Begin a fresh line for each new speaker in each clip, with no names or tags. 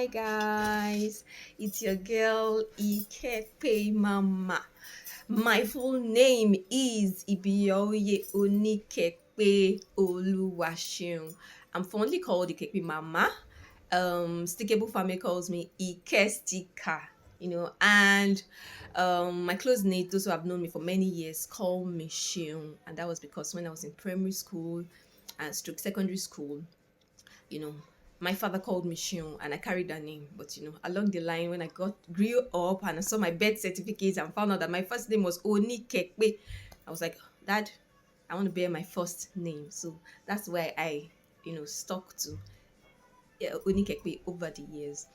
Hi guys, it's your girl Ikepe Mama. My full name is Ibiyoye Onikepe Oluwaseun. I'm fondly called Ikepe Mama. Stickable family calls me Ike Sticker, and my close knit, those who have known me for many years, call me Sheun, and that was because when I was in primary school and stroke secondary school, you know, my father called me Shion and I carried that name. But along the line when I grew up and I saw my birth certificate and found out that my first name was Oni Kekpe, I was like, Dad, I want to bear my first name. So that's why I, stuck to Oni Kekpe over the years.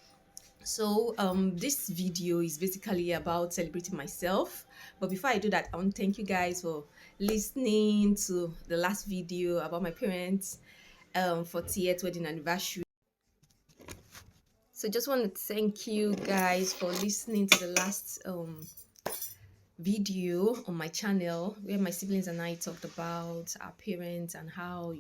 So this video is basically about celebrating myself. But before I do that, I want to thank you guys for listening to the last video about my parents 40th wedding anniversary. So just want to thank you guys for listening to the last video on my channel where my siblings and I talked about our parents and how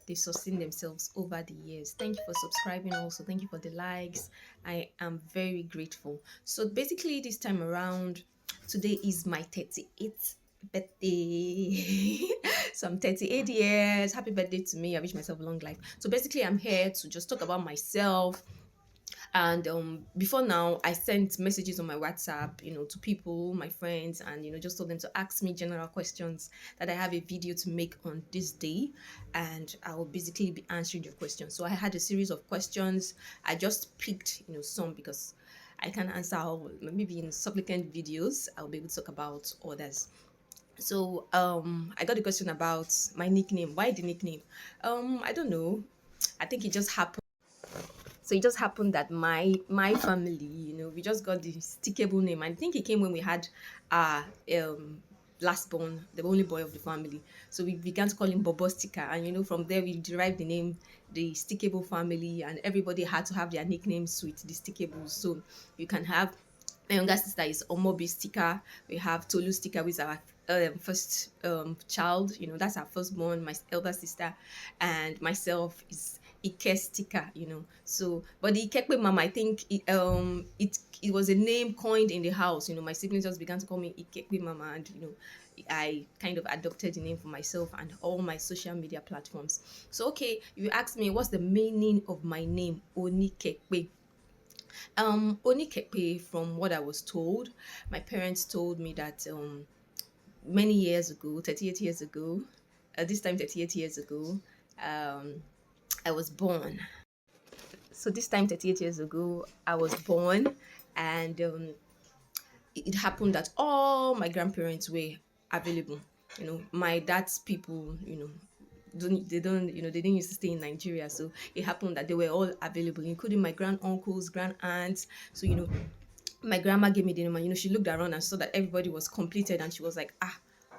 they sustain themselves over the years. Thank you for subscribing. Also thank you for the likes. I am very grateful. So basically this time around, today is my 38th birthday. So I'm 38 years. Happy birthday to me. I wish myself a long life. So basically I'm here to just talk about myself. And before now I sent messages on my WhatsApp to people, my friends, and just told them to ask me general questions, that I have a video to make on this day and I will basically be answering your questions. So I had a series of questions. I just picked some because I can answer all. Maybe in subsequent videos I'll be able to talk about others. So I got a question about my nickname. Why the nickname? I don't know. I think it just happened. So it just happened that my family, we just got the stickable name. I think it came when we had our last born, the only boy of the family. So we began to call him Bobo Sticker, and from there we derived the name, the Stickable family, and everybody had to have their nicknames with the Stickables. So you can have, my younger sister is Omobi Sticker. We have Tolu Sticker, which is our first child. That's our firstborn. My elder sister, and myself is Ike Sticker. So, but the Ikekpe Mama, I think it was a name coined in the house. My siblings just began to call me Ikekpe Mama, and I kind of adopted the name for myself and all my social media platforms. So okay, you asked me what's the meaning of my name, Onikekpe. Onikepe, from what I was told, my parents told me that many years ago, 38 years ago, this time 38 years ago, I was born. So this time 38 years ago, I was born, and it happened that all my grandparents were available. My dad's people, they didn't used to stay in Nigeria, so it happened that they were all available, including my grand uncles, grand aunts. So my grandma gave me the number. She looked around and saw that everybody was completed, and she was like,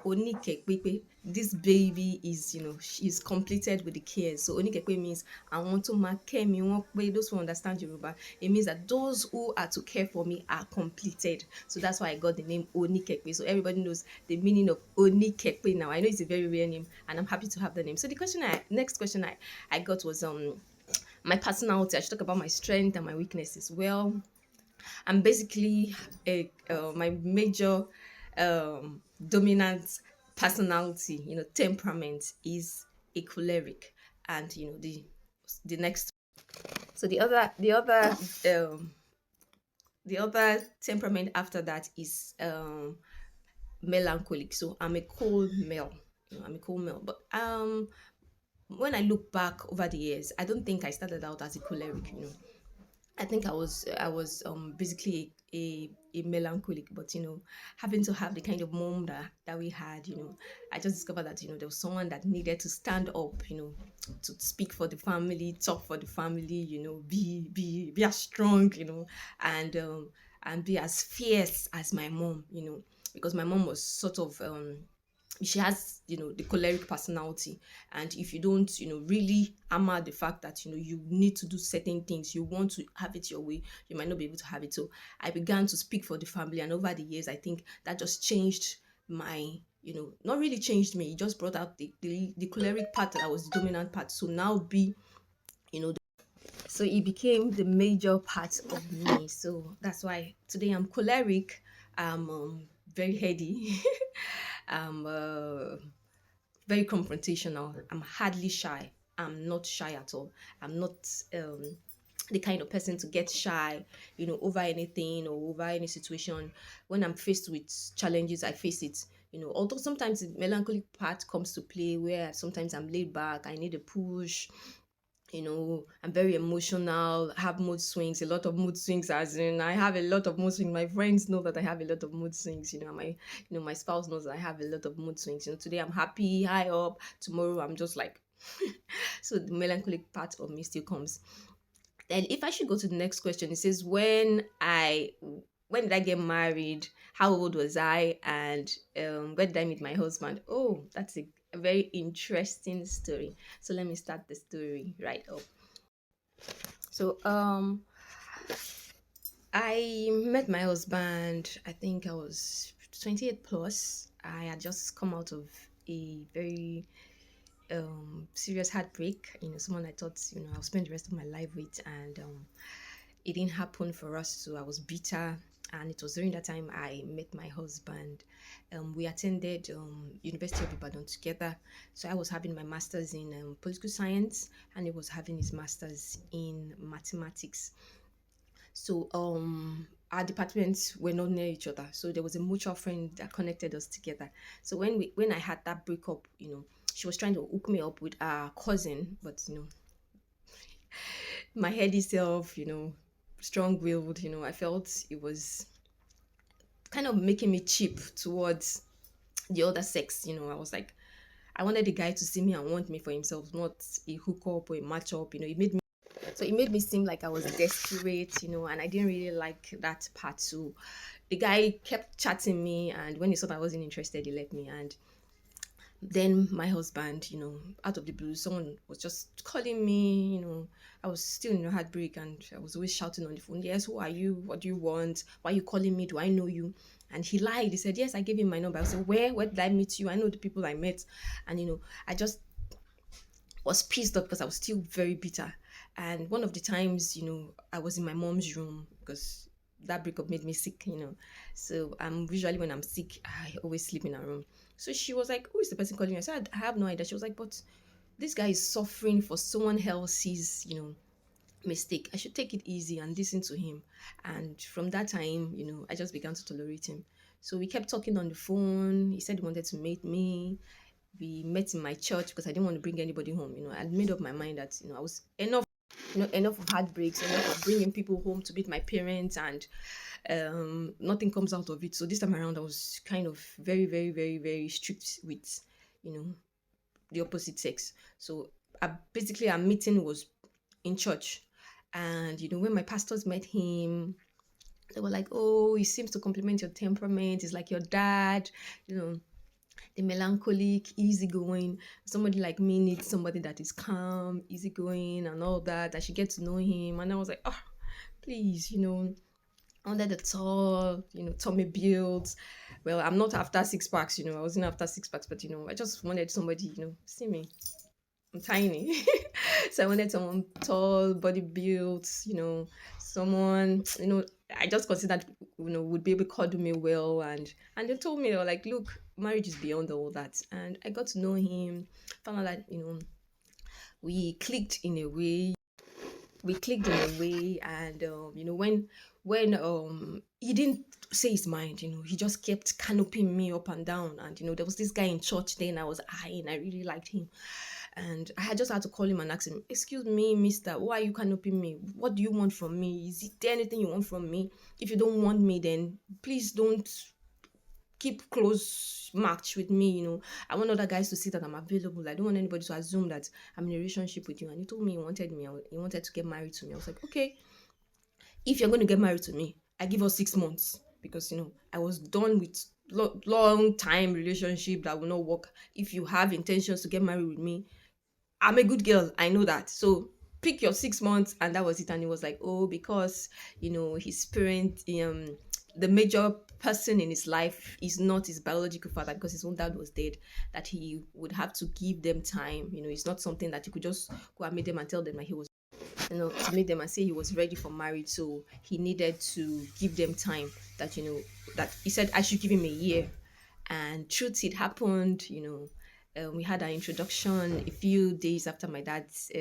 Onikekpe, this baby is, she's completed with the care. So Onikekpe means I want to mark me. Those who understand Yoruba, it means that those who are to care for me are completed. So that's why I got the name Onikekpe. So everybody knows the meaning of Onikekpe now. I know it's a very rare name, and I'm happy to have the name. So the next question I got was my personality. I should talk about my strength and my weaknesses. Well, I'm basically my major dominant personality, temperament is a choleric, and the next. So the other temperament after that is melancholic. So I'm a cold male. I'm a cold male, but when I look back over the years, I don't think I started out as a choleric. I think I was basically a melancholic, but having to have the kind of mom that we had, I just discovered that there was someone that needed to stand up, to speak for the family, talk for the family, be as strong, and be as fierce as my mom, because my mom was sort of she has the choleric personality, and if you don't really hammer the fact that you need to do certain things, you want to have it your way, you might not be able to have it. So I began to speak for the family, and over the years I think that just changed my not really changed me, it just brought out the choleric part that was the dominant part. So now be So it became the major part of me. So that's why today I'm choleric. I'm very heady. I'm very confrontational. I'm hardly shy. I'm not shy at all. I'm not the kind of person to get shy, over anything or over any situation. When I'm faced with challenges, I face it. Although sometimes the melancholic part comes to play where sometimes I'm laid back, I need a push. I'm very emotional, have mood swings, a lot of mood swings, as in I have a lot of mood swings. My friends know that I have a lot of mood swings, my spouse knows that I have a lot of mood swings. Today I'm happy, high up, tomorrow I'm just like so the melancholic part of me still comes. Then if I should go to the next question, it says when did I get married? How old was I? And when did I meet my husband? Oh, that's a very interesting story. So let me start the story right up. So I met my husband, I think I was 28 plus. I had just come out of a very serious heartbreak, someone I thought, I'll spend the rest of my life with, and it didn't happen for us, so I was bitter. And it was during that time I met my husband. We attended University of Ibadan together. So I was having my master's in political science, and he was having his master's in mathematics. So our departments were not near each other. So there was a mutual friend that connected us together. So when I had that breakup, she was trying to hook me up with our cousin, but my heady self, strong willed, I felt it was kind of making me cheap towards the other sex. I was like, I wanted the guy to see me and want me for himself, not a hookup or a match up. It made me seem like I was desperate, and I didn't really like that part. So the guy kept chatting me, and when he saw that I wasn't interested, he left me. And then my husband, out of the blue, someone was just calling me. I was still in a heartbreak, and I was always shouting on the phone, yes, who are you? What do you want? Why are you calling me? Do I know you? And he lied. He said, yes, I gave him my number. I said, where did I meet you? I know the people I met. And I just was pissed off because I was still very bitter. And one of the times, I was in my mom's room because that breakup made me sick. So usually when I'm sick, I always sleep in her room. So she was like, who is the person calling you? I said, I have no idea. She was like, but this guy is suffering for someone else's, mistake. I should take it easy and listen to him. And from that time, I just began to tolerate him. So we kept talking on the phone. He said he wanted to meet me. We met in my church because I didn't want to bring anybody home. I'd made up my mind that, I was enough of heartbreaks, enough of bringing people home to meet my parents, and nothing comes out of it. So this time around, I was kind of very, very, very, very strict with, you know, the opposite sex. So basically, our meeting was in church. And, when my pastors met him, they were like, oh, he seems to complement your temperament. He's like your dad, the melancholic, easygoing. Somebody like me needs somebody that is calm, easygoing, and all that. I should get to know him. And I was like, oh, please, under the tall, tummy builds. Well, I'm not after six packs, I wasn't after six packs, but I just wanted somebody, see me. I'm tiny. So I wanted someone tall, body built, someone, I just considered, would be able to cuddle me well. And they told me, they were like, look, marriage is beyond all that. And I got to know him, found out that, we clicked in a way. And when he didn't say his mind, he just kept canopying me up and down. And there was this guy in church then I was eyeing. I really liked him. And I had just had to call him and ask him, excuse me, mister, why are you canopying me? What do you want from me? Is there anything you want from me? If you don't want me, then please don't keep close match with me. I want other guys to see that I'm available. I don't want anybody to assume that I'm in a relationship with you. And he told me he wanted to get married to me. I was like, okay, if you're going to get married to me, I give us 6 months, because I was done with long time relationship that will not work. If you have intentions to get married with me, I'm a good girl, I know that. So pick your 6 months. And that was it. And he was like, oh, because his parent, the major person in his life is not his biological father, because his own dad was dead, that he would have to give them time. It's not something that you could just go and meet them and tell them that he was. to meet them and say he was ready for marriage. So he needed to give them time. That that he said I should give him a year, and truth it happened. We had our introduction a few days after my dad's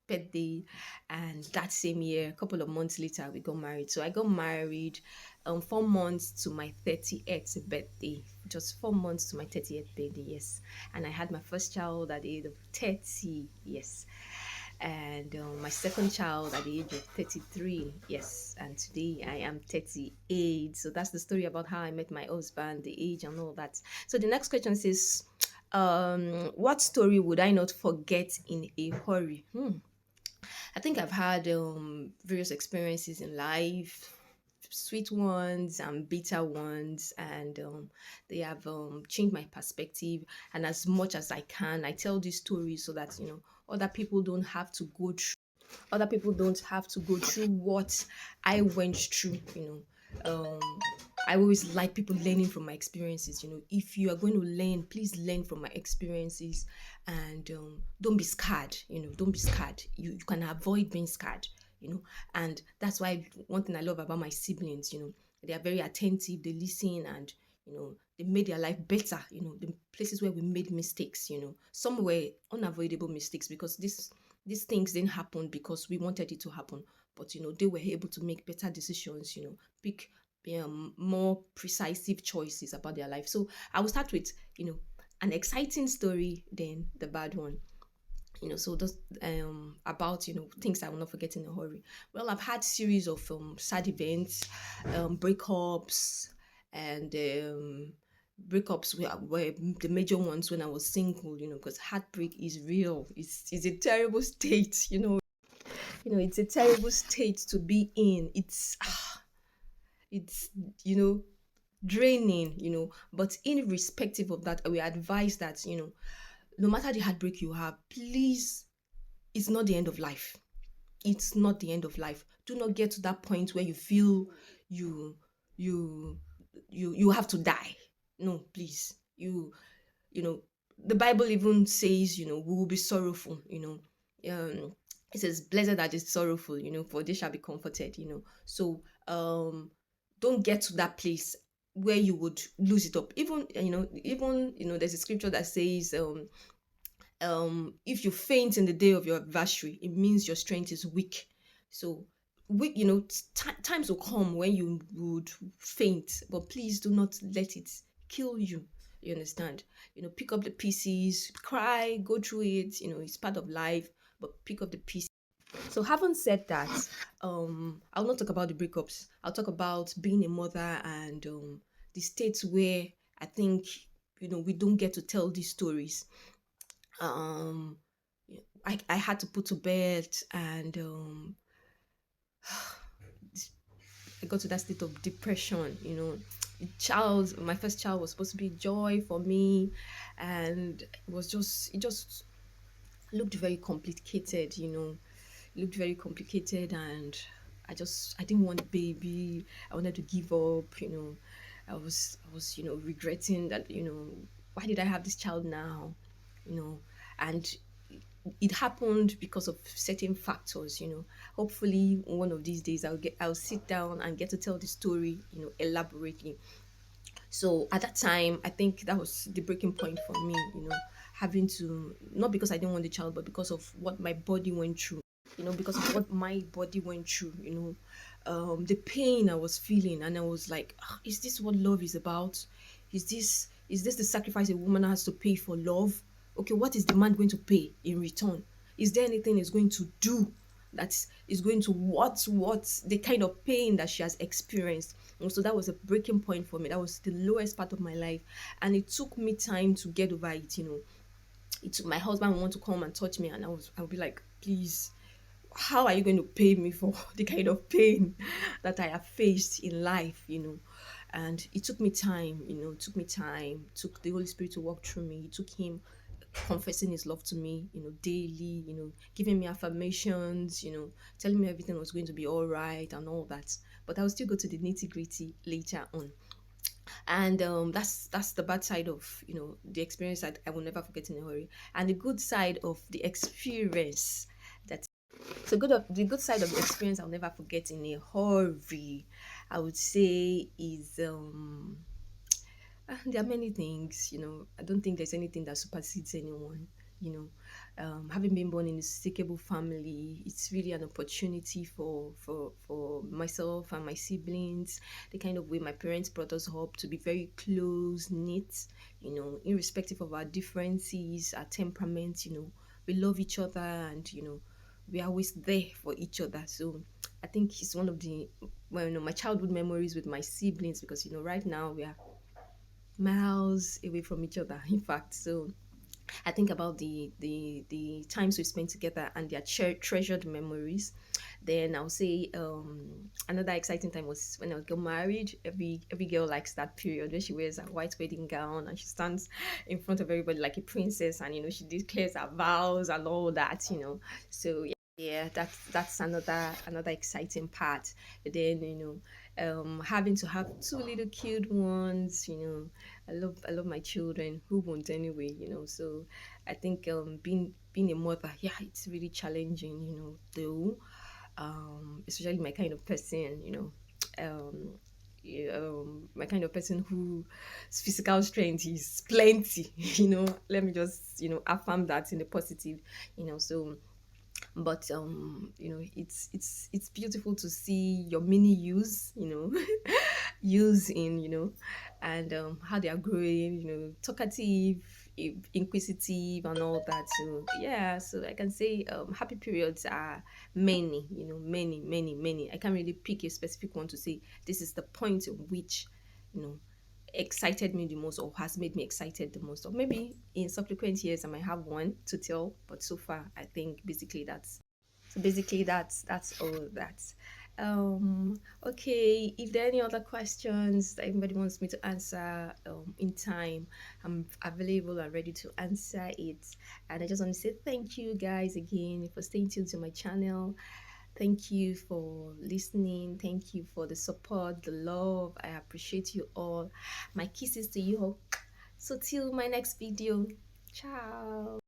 birthday, and that same year, a couple of months later, we got married. So I got married 4 months to my 30th birthday. Just 4 months to my 30th birthday, yes. And I had my first child at the age of 30, yes. And my second child at the age of 33, yes. And today I am 38. So that's the story about how I met my husband, the age and all that. So the next question says, what story would I not forget in a hurry? I think I've had various experiences in life, sweet ones and bitter ones, and they have changed my perspective. And as much as I can, I tell these stories so that other people don't have to go through. Other people don't have to go through what I went through. I always like people learning from my experiences. If you are going to learn, please learn from my experiences, and don't be scared. Don't be scared. You can avoid being scared. And that's why one thing I love about my siblings. They are very attentive. They listen, and they made their life better. The places where we made mistakes. Some were unavoidable mistakes because these things didn't happen because we wanted it to happen, but they were able to make better decisions. Pick more precisive choices about their life. So I will start with an exciting story, then the bad one. So those about things I will not forget in a hurry. Well, I've had series of sad events, breakups, and breakups were the major ones when I was single. Because heartbreak is real. It's a terrible state. It's a terrible state to be in. It's draining. But irrespective of that, we advise that no matter the heartbreak you have, please, it's not the end of life. It's not the end of life. Do not get to that point where you feel you you you have to die. No, please. You know the Bible even says we will be sorrowful. It says, blessed are the sorrowful, for they shall be comforted. So don't get to that place where you would lose it up. Even there's a scripture that says if you faint in the day of your adversary, it means your strength is weak. So weak, times will come when you would faint, but please do not let it kill you. You understand? Pick up the pieces, cry, go through it. It's part of life, but pick up the pieces. So having said that, I'll not talk about the breakups. I'll talk about being a mother and the states where I think we don't get to tell these stories. um I had to put to bed, and I got to that state of depression. My first child was supposed to be joy for me, and it just looked very complicated. It looked very complicated, and I didn't want a baby. I wanted to give up. I was regretting that. Why did I have this child now? And it happened because of certain factors. Hopefully one of these days I'll sit down and get to tell the story elaborately. So at that time, I think that was the breaking point for me. Having to, not because I didn't want the child, but because of what my body went through. Because of what my body went through. The pain I was feeling, and I was like, is this what love is about? Is this the sacrifice a woman has to pay for love? Okay, what is the man going to pay in return? Is there anything he's going to do that is going to what the kind of pain that she has experienced? And so that was a breaking point for me. That was the lowest part of my life, and it took me time to get over it. It took, my husband want to come and touch me, and I would be like, please, how are you going to pay me for the kind of pain that I have faced in life? And it took me time. It took me time. It took the Holy Spirit to walk through me. It took him confessing his love to me, daily, giving me affirmations, telling me everything was going to be all right and all that. But I will still go to the nitty gritty later on. And that's the bad side of the experience that I will never forget in a hurry. And the good side of the experience, that So the good side of the experience I'll never forget in a hurry, I would say, is there are many things. I don't think there's anything that supersedes anyone. You having been born in a stable family, it's really an opportunity for myself and my siblings. The kind of way my parents brought us up to be very close knit. Irrespective of our differences, our temperaments. We love each other, and we're always there for each other. So I think it's one of the well, my childhood memories with my siblings, because right now we are miles away from each other. In fact, so I think about the times we spent together and their treasured memories. Then I'll say another exciting time was when I got married. Every girl likes that period where she wears a white wedding gown and she stands in front of everybody like a princess, and she declares her vows and all that. So yeah, that's another exciting part. But then having to have two little cute ones. I love my children. Who won't anyway? So I think being a mother, yeah, it's really challenging. Though especially my kind of person. Um, my kind of person whose physical strength is plenty. Let me just affirm that in a positive. So but it's beautiful to see your mini use use in and how they are growing, talkative, inquisitive and all that. So yeah, so I can say happy periods are many, many. I can't really pick a specific one to say this is the point in which you know excited me the most or has made me excited the most, or maybe in subsequent years I might have one to tell, but so far I think basically that's all that. Okay, if there are any other questions that anybody wants me to answer in time, I'm available and ready to answer it. And I just want to say thank you guys again for staying tuned to my channel. Thank you for listening. Thank you for the support, the love. I appreciate you all. My kisses to you all. So till my next video. Ciao.